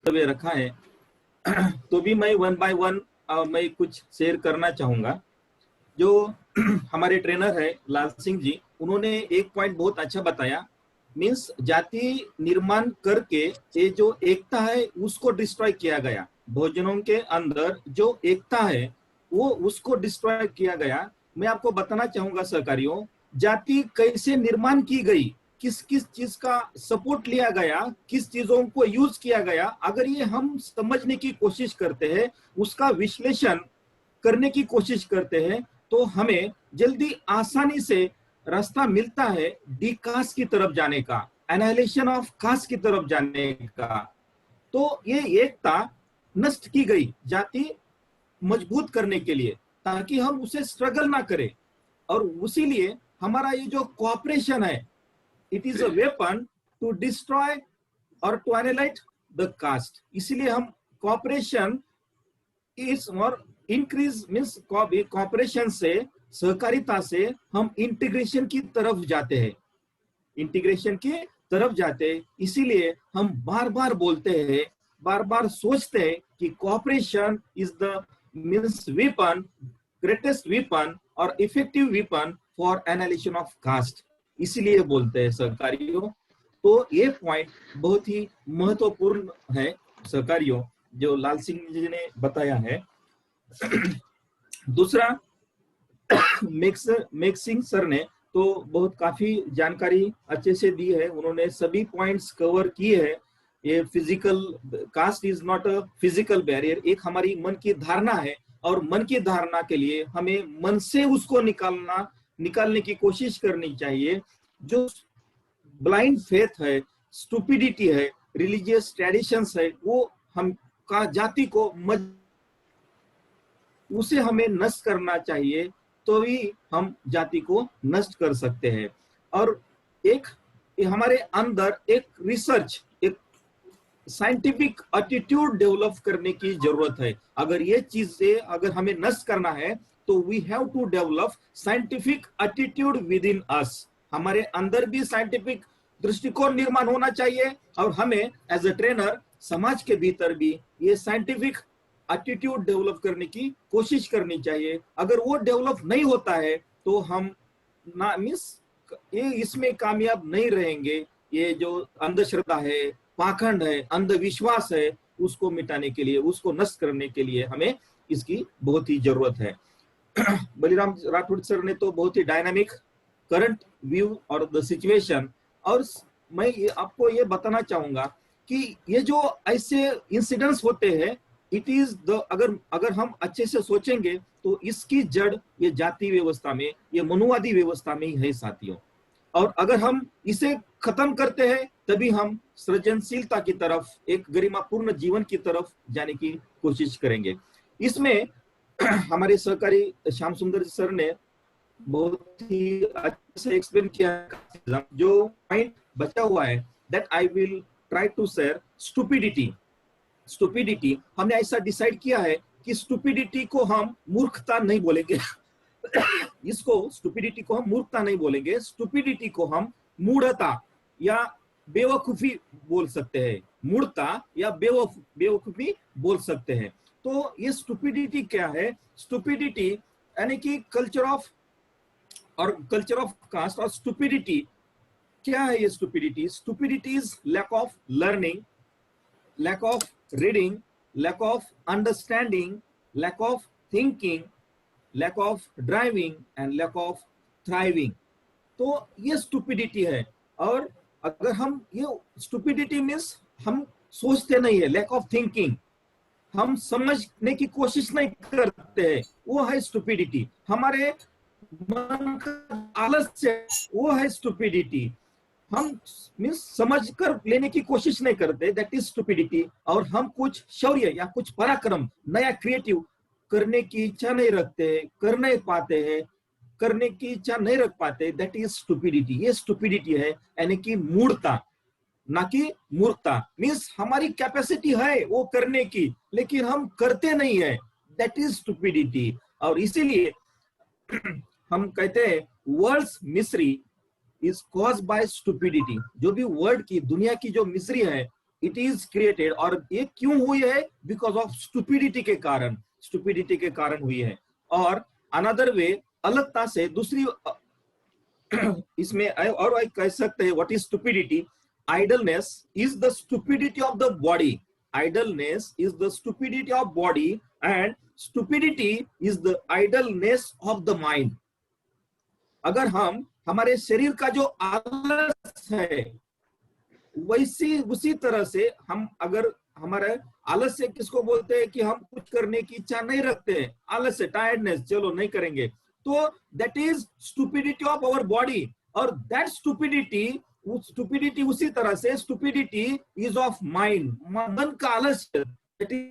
वक्तव्य रखा है तो भी मैं वन बाय वन मैं कुछ शेयर करना चाहूंगा। जो हमारे ट्रेनर है लाल सिंह जी, उन्होंने एक पॉइंट बहुत अच्छा बताया। मीन्स जाति निर्माण करके ये जो एकता है उसको डिस्ट्रॉय किया गया। भोजनों के अंदर जो एकता है वो उसको डिस्ट्रॉय किया गया। मैं आपको बताना चाहूंगा सहकारियों, जाति कैसे निर्माण की गई, किस किस चीज का सपोर्ट लिया गया, किस चीजों को यूज किया गया, अगर ये हम समझने की कोशिश करते हैं, उसका विश्लेषण करने की कोशिश करते हैं, तो हमें जल्दी आसानी से रास्ता मिलता है डिकास्ट की तरफ जाने का, एनालिसिस ऑफ कास्ट की तरफ जाने का। तो ये एकता नष्ट की गई जाति मजबूत करने के लिए, ताकि हम उसे स्ट्रगल ना करें। और उसीलिए हमारा ये जो कोऑपरेशन है, it is a weapon to destroy और टू एनालाइज द कास्ट। इसीलिए हम कोऑपरेशन इज और इंक्रीज मीन्स कोऑपरेशन से, सहकारिता से हम इंटीग्रेशन की तरफ जाते हैं, इंटीग्रेशन की तरफ जाते हैं। इसीलिए हम बार बार बोलते हैं, बार बार सोचते हैं कि cooperation is the means weapon, greatest weapon और effective weapon for analysis of caste. इसीलिए बोलते हैं सहकारियों। तो ये पॉइंट बहुत ही महत्वपूर्ण है सहकारियों, जो लाल सिंह जी ने बताया है। दूसरा, मेक्सिंग सर ने तो बहुत काफी जानकारी अच्छे से दी है, उन्होंने सभी पॉइंट्स कवर किए हैं। ये physical caste is not a physical barrier, एक हमारी मन की धारणा है, और मन की धारणा के लिए हमें मन से उसको निकालने की कोशिश करनी चाहिए। जो ब्लाइंड फेथ है, स्टूपिडिटी है, रिलीजियस ट्रेडिशंस है, वो हम का जाति को उसे हमें नष्ट करना चाहिए, तो ही हम जाति को नष्ट कर सकते हैं। और एक हमारे अंदर एक रिसर्च, एक साइंटिफिक एटीट्यूड डेवलप करने की जरूरत है। अगर ये चीजें अगर हमें नष्ट करना है, तो we have to develop scientific attitude within us. हमारे अंदर भी साइंटिफिक दृष्टिकोण निर्माण होना चाहिए, और हमें एज ए ट्रेनर समाज के भीतर भी ये साइंटिफिक एटीट्यूड डेवलप करने की कोशिश करनी चाहिए। अगर वो डेवलप नहीं होता है तो हम ना ये इसमें कामयाब नहीं रहेंगे। ये जो अंधश्रद्धा है, पाखंड है, अंधविश्वास है, उसको मिटाने के लिए, उसको नष्ट करने के लिए हमें इसकी बहुत ही जरूरत है। बलिराम राठौड़ सर ने तो बहुत ही डायनामिक करंट व्यू और द सिचुएशन, और मैं आपको ये बताना चाहूंगा कि ये जो ऐसे इंसिडेंट्स होते हैं, इट इज द अगर हम अच्छे से सोचेंगे तो इसकी जड़ ये जाति व्यवस्था में, ये मनुवादी व्यवस्था में ही है साथियों। और अगर हम इसे खत्म करते हैं, तभी हम सृजनशीलता की तरफ, एक गरिमापूर्ण जीवन की तरफ जाने की कोशिश करेंगे। इसमें हमारे सहकारी श्याम सुंदर सर ने बहुत ही अच्छे से एक्सप्लेन किया। जो पॉइंट बचा हुआ है, that I will try to share. Stupidity हमने ऐसा डिसाइड किया है कि स्टूपिडिटी को हम मूर्खता नहीं बोलेंगे। इसको स्टूपिडिटी को हम मूर्खता नहीं बोलेंगे, स्टूपिडिटी को हम मूढ़ता या बेवकूफी बोल सकते हैं। मूढ़ता या बेवकूफी बोल सकते हैं। तो ये स्टूपिडिटी क्या है? स्टूपिडिटी यानी कि कल्चर ऑफ कास्ट। और स्टूपिडिटी क्या है? ये stupidity is lack of learning, lack of reading, lack of understanding, lack of thinking, lack of driving and lack of thriving। तो ये स्टूपिडिटी है। और अगर हम ये स्टूपिडिटी मीन्स हम सोचते नहीं है, लैक ऑफ थिंकिंग, हम समझने की कोशिश नहीं करते हैं, वो है स्टूपिडिटी। हमारे मन का आलस्य, वो है स्टूपिडिटी। हम मीन्स समझ कर लेने की कोशिश नहीं करते, दैट इज स्टूपिडिटी। और हम कुछ शौर्य या कुछ पराक्रम, नया क्रिएटिव करने की इच्छा नहीं रखते, कर नहीं पाते हैं, करने की इच्छा नहीं रख पाते, दैट इज स्टूपिडिटी। ये स्टूपिडिटी है, यानी कि मूर्खता, ना कि मूर्खता। मीन्स हमारी कैपेसिटी है वो करने की, लेकिन हम करते नहीं है, दैट इज स्टूपिडिटी। और इसीलिए हम कहते हैं world's mystery is caused by stupidity. जो भी वर्ल्ड की, दुनिया की जो मिस्री है, इट इज क्रिएटेड, और ये क्यों हुई है? बिकॉज ऑफ स्टुपिडिटी के कारण, स्टुपिडिटी के कारण हुई है। और अनदर वे, अलगता से दूसरी इसमें और कह सकते हैं what is stupidity? Idleness is the stupidity of the body, idleness is the stupidity of body, and stupidity is the idleness of the mind. अगर हम हमारे शरीर का जो आलस है, वैसी उसी तरह से हम अगर हमारे आलस से किसको बोलते हैं कि हम कुछ करने की इच्छा नहीं रखते हैं, आलस से, टायर्डनेस, चलो नहीं करेंगे, तो that is stupidity of our body. और दैट स्टुपिडिटी उसी तरह से स्टुपिडिटी इज ऑफ माइंड, मन का आलस्य, दैट इज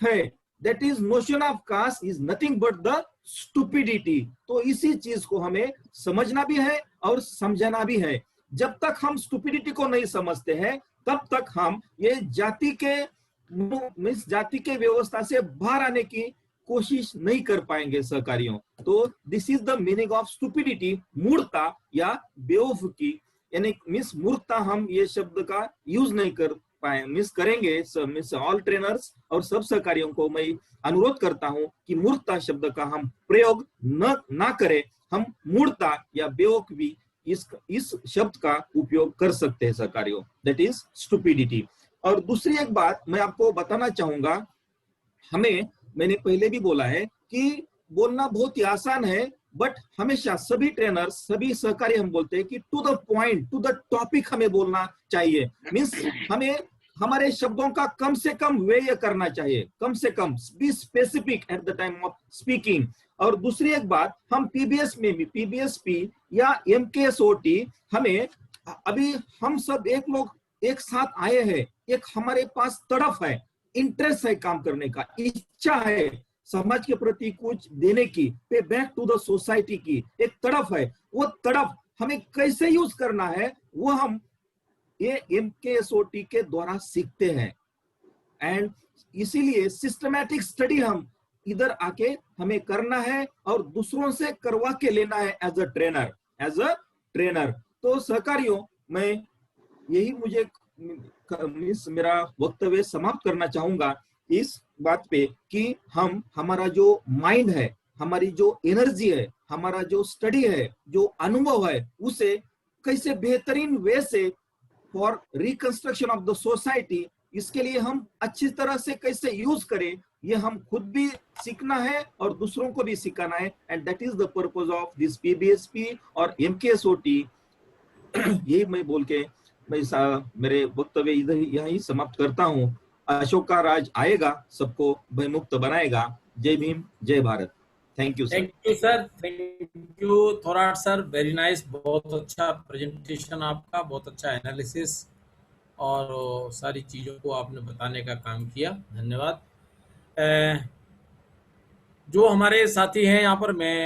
है, that is notion of caste is nothing but the stupidity. तो इसी चीज को हमें समझना भी है और समझना भी है। जब तक हम स्टुपिडिटी को नहीं समझते हैं, तब तक हम ये जाति के व्यवस्था से बाहर आने की कोशिश नहीं कर पाएंगे सहकारियों। तो this is the meaning of stupidity, मूर्खता या बेवकूफी, यानी मीन्स मूर्खता हम ये शब्द का यूज नहीं कर पाए, मिस करेंगे। मिस ऑल ट्रेनर्स और सब सहकारियों को मैं अनुरोध करता हूं कि मूर्खता शब्द का हम प्रयोग ना करें। हम मूर्खता या बेवकूफी इस शब्द का उपयोग कर सकते हैं सहकारियों, दैट इज स्टुपिडिटी। और दूसरी एक बात मैं आपको बताना चाहूंगा, मैंने पहले भी बोला है कि बोलना बहुत ही आसान है, बट हमेशा सभी ट्रेनर्स, सभी सहकारी हम बोलते हैं कि to the point, to the topic हमें बोलना चाहिए। मीन्स हमें हमारे शब्दों का कम से कम व्यय करना चाहिए, कम से कम be specific at the time of speaking. और दूसरी एक बात, हम पीबीएस में भी, पीबीएसपी या एमकेएसओटी, हमें अभी हम सब एक साथ आए हैं, एक हमारे पास तड़फ है, इंटरेस्ट है काम करने का, इच्छा है समाज के प्रति कुछ देने की, पे बैक टू द सोसाइटी की एक तड़फ है। वो तड़फ हमें कैसे यूज करना है, वो हम ये एमकेएसओटी के द्वारा सीखते हैं। एंड इसीलिए सिस्टमैटिक स्टडी हम इधर आके हमें करना है और दूसरों से करवा के लेना है एज अ ट्रेनर। तो सहकारियों, मैं यही मेरा वक्तव्य समाप्त करना चाहूंगा इस बात पे कि हमारा जो माइंड है, हमारी जो एनर्जी है, हमारा जो स्टडी है, जो अनुभव है, उसे कैसे बेहतरीन वे से for reconstruction of the society, इसके लिए हम अच्छी तरह से कैसे यूज करें, ये हम खुद भी सीखना है और दूसरों को भी सिखाना है। And that is the purpose of this PBSP और एमकेएसओटी। यही मैं बोल के मैं मेरे वक्तव्य इधर यहीं समाप्त करता हूँ। अशोक का राज आएगा, सबको भयमुक्त बनाएगा। जय भीम, जय Bharat. Thank you sir. Thank you sir, thank you Thorat sir, very nice, बहुत अच्छा प्रेजेंटेशन आपका, बहुत अच्छा एनालिसिस और सारी चीज़ों को आपने बताने का काम किया, धन्यवाद। जो हमारे साथी हैं यहाँ पर, मैं